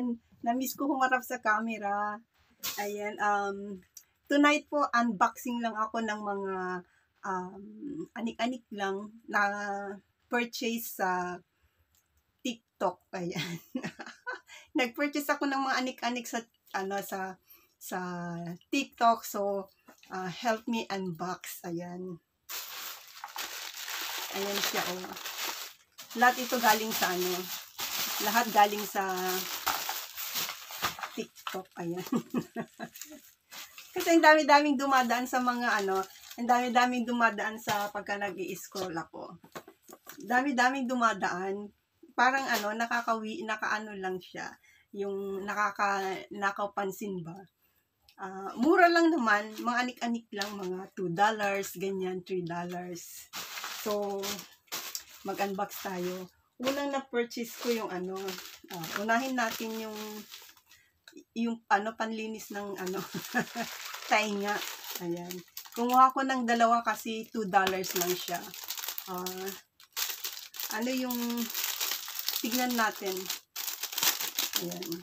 Ayan, na-miss ko humarap sa camera. Ayan, tonight po, unboxing lang ako ng mga anik-anik lang na purchase sa TikTok. Ayan. Nag-purchase ako ng mga anik-anik sa sa TikTok. So, help me unbox. Ayan. Ayan siya, oh. Lahat ito galing sa lahat galing sa TikTok. Ayan. Kasi ang dami-daming dumadaan sa mga ang dami-daming dumadaan sa pagka nag-i-scroll ako. Dami-daming dumadaan. Parang nakaano lang siya. Yung nakapansin ba. Mura lang naman, mga anik-anik lang, mga $2, ganyan, $3. So, mag-unbox tayo. Unang na-purchase ko yung unahin natin yung panlinis ng tainga. Ayan. Kumuha ko ng dalawa kasi $2 lang siya. Yung tignan natin. Ayan.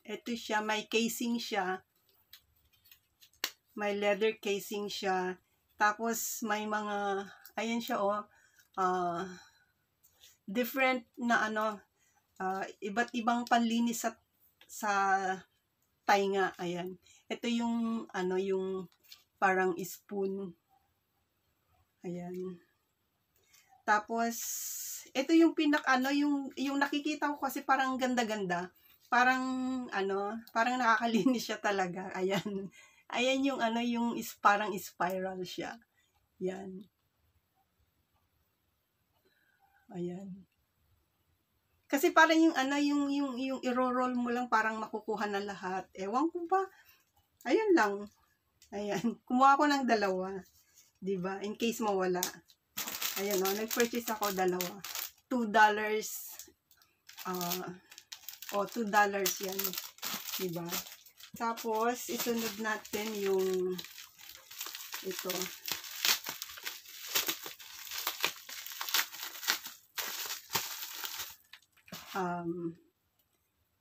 Ito siya, may casing siya. May leather casing siya. Tapos may mga, ayan siya, different na iba't ibang panlinis sa tainga. Ayan. Ito yung yung parang spoon. Ayan. Tapos ito yung yung nakikita ko kasi parang ganda-ganda. Parang parang nakakalinis siya talaga. Ayan. Ayan yung yung parang spiral siya. Yan. Ayan. Kasi parang yung yung i-roll mo lang parang makukuha na lahat. Ewan ko ba. Ayun lang. Ayan. Kumuha ko ng dalawa. 'Di ba? In case mawala. Ayan, nag-purchase ako dalawa. $2. $2 yan. 'Di ba? Tapos isunod natin yung ito.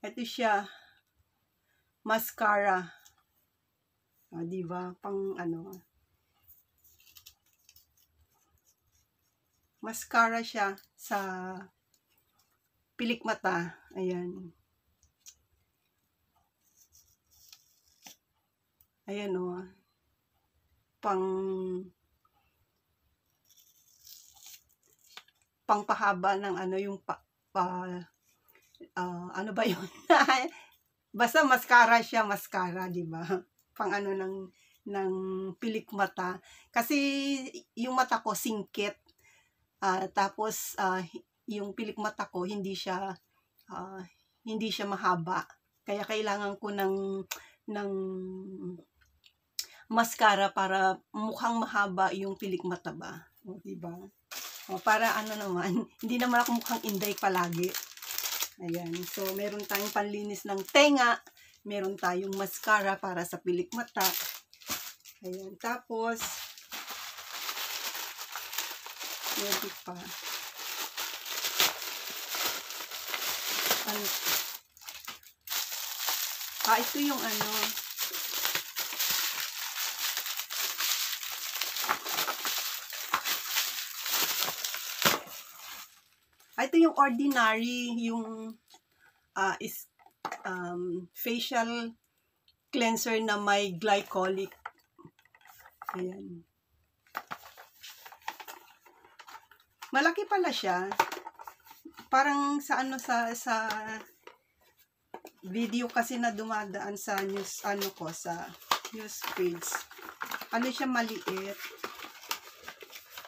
Ito siya, mascara. Diba? Pang mascara siya sa pilik mata. Ayan. Ayan, pangpahaba ng yung ano ba yun? Basta mascara siya, mascara, di ba? Pang ng pilik mata. Kasi yung mata ko singkit. Tapos yung pilik mata ko hindi siya mahaba. Kaya kailangan ko ng mascara para mukhang mahaba yung pilik mata ba? Di ba? Para naman, hindi naman ako mukhang inday palagi. Ayan. So, meron tayong panlinis ng tenga. Meron tayong mascara para sa pilik mata. Ayan. Tapos, meron pa. Ito yung ito yung ordinary, yung facial cleanser na may glycolic. Ayan. Malaki pala siya. Parang sa sa video kasi na dumadaan sa news, sa news page. Siya maliit.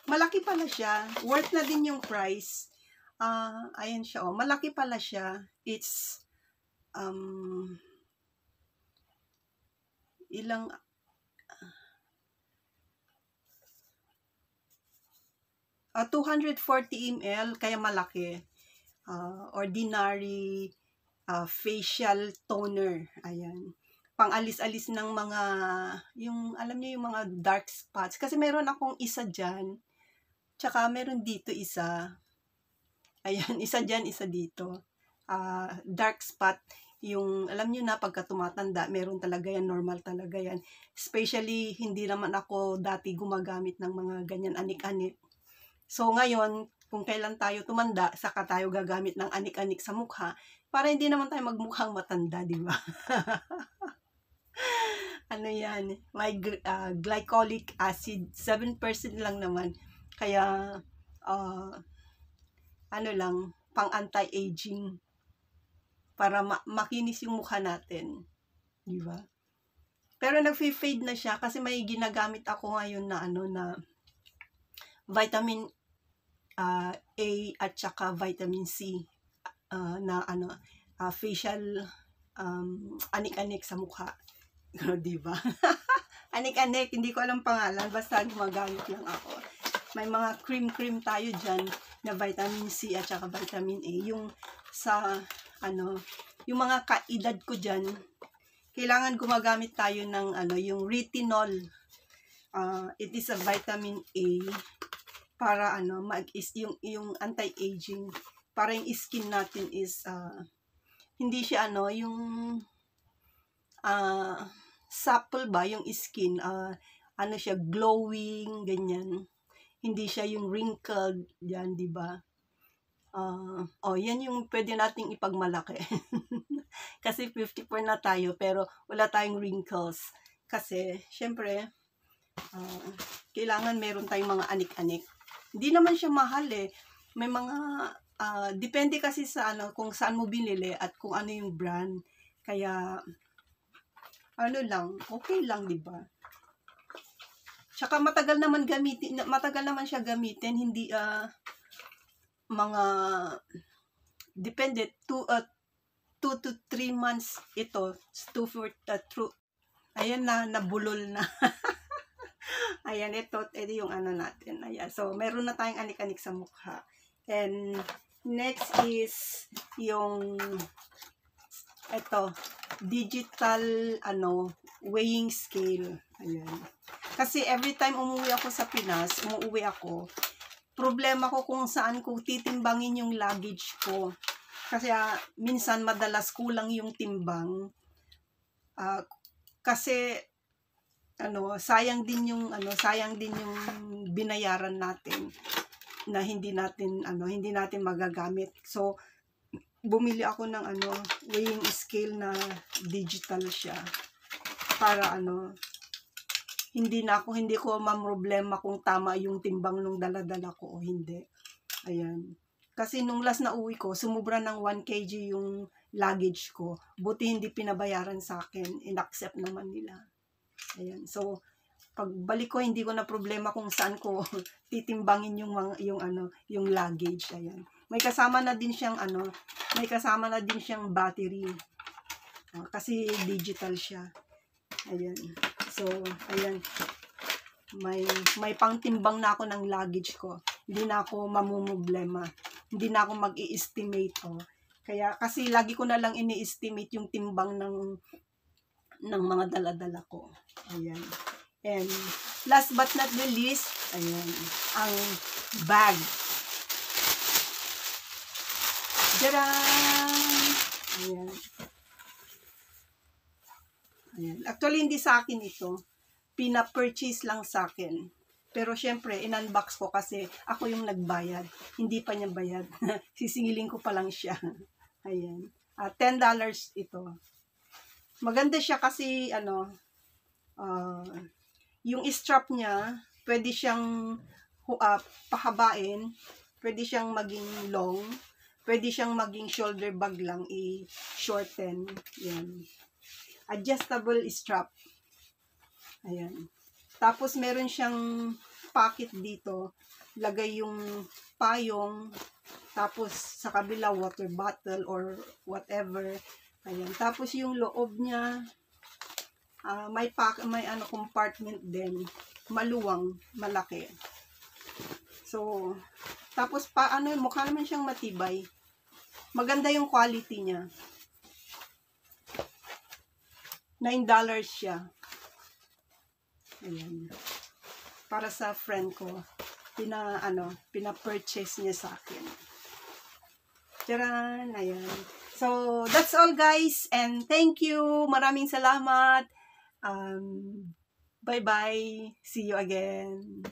Malaki pala siya. Worth na din yung price. Ayan siya, malaki pala siya. It's ilang 240 ml, kaya malaki. Ordinary facial toner. Ayan. Pang-alis-alis ng mga, alam niyo yung mga dark spots. Kasi meron akong isa dyan. Tsaka meron dito isa. Ayan, isa dyan, isa dito. dark spot, yung alam nyo na pagka tumatanda, meron talaga yan, normal talaga yan. Especially, hindi naman ako dati gumagamit ng mga ganyan anik-anik. So ngayon, kung kailan tayo tumanda, saka tayo gagamit ng anik-anik sa mukha, para hindi naman tayo magmukhang matanda, di ba? Ano yan, may glycolic acid, 7% lang naman. Kaya, ano lang, pang anti-aging, para makinis yung mukha natin. Di ba? Pero nag-fade na siya kasi may ginagamit ako ngayon na ano na vitamin A at saka vitamin C na ano facial anik-anik sa mukha. Di ba? Anik-anik, hindi ko alam pangalan, basta gumagamit lang ako. May mga cream tayo dyan na vitamin C at saka vitamin A. Yung sa ano, yung mga kaedad ko dyan, kailangan gumagamit tayo ng ano, yung retinol. It is a vitamin A para ano, yung anti-aging, para yung skin natin is hindi siya ano, yung supple ba yung skin, ano siya, glowing, ganyan. Hindi siya yung wrinkled, yan, di ba? Yan yung pwede nating ipagmalaki. Kasi 54 na tayo, pero wala tayong wrinkles. Kasi, syempre, kailangan meron tayong mga anik-anik. Hindi naman siya mahal eh. May mga, depende kasi sa ano, kung saan mo binili at kung ano yung brand. Kaya, ano lang, okay lang, di ba? Tsaka matagal naman siya gamitin, hindi mga depende 2 to 3 months ito, ayan na, nabulol na. Ayan, ito yung ano natin. Ayan, so meron na tayong anik-anik sa mukha. And next is yung ito, digital ano, weighing scale. Ayan. Kasi every time umuwi ako sa Pinas, problema ko kung saan ko titimbangin yung luggage ko. Kasi minsan madalas kulang yung timbang. Kasi ano, sayang din yung binayaran natin na hindi natin magagamit. So bumili ako ng ano, weighing scale na digital siya. Para ano, hindi ko mamroblema kung tama yung timbang nung dala-dala ko o hindi. Ayan. Kasi nung last na uwi ko, sumubra ng 1 kg yung luggage ko. Buti hindi pinabayaran sa akin. In-accept naman nila. Ayan. So, pagbalik ko, hindi ko na problema kung saan ko titimbangin yung luggage. Ayan. May kasama na din siyang battery. Kasi digital siya. Ayan. So, ayan, may pangtimbang na ako ng luggage ko. Hindi na ako mamumblema. Hindi na ako mag-i-estimate. Kaya, kasi lagi ko na lang ini-estimate yung timbang ng mga dala-dala ko. Ayan. And, last but not the least, ayan, ang bag. Tadaan! Ayan. Ayan. Actually, hindi sa akin ito. Pina-purchase lang sa akin. Pero syempre, in-unbox ko kasi ako yung nagbayad. Hindi pa niya bayad. Sisingilin ko pa lang siya. Ayan. $10 ito. Maganda siya kasi, yung strap niya, pwede siyang pahabain. Pwede siyang maging long. Pwede siyang maging shoulder bag lang. I-shorten. Yan. Adjustable strap. Ayan. Tapos meron siyang pocket dito. Lagay yung payong. Tapos sa kabila water bottle or whatever. Ayan. Tapos yung loob niya may compartment din. Maluwang, malaki. So, tapos mukha naman siyang matibay. Maganda yung quality niya. $9 siya. Ayan. Para sa friend ko, pina-purchase niya sa akin. Tcharan! Ayan. that's all guys, and thank you. Maraming salamat. Bye-bye. See you again.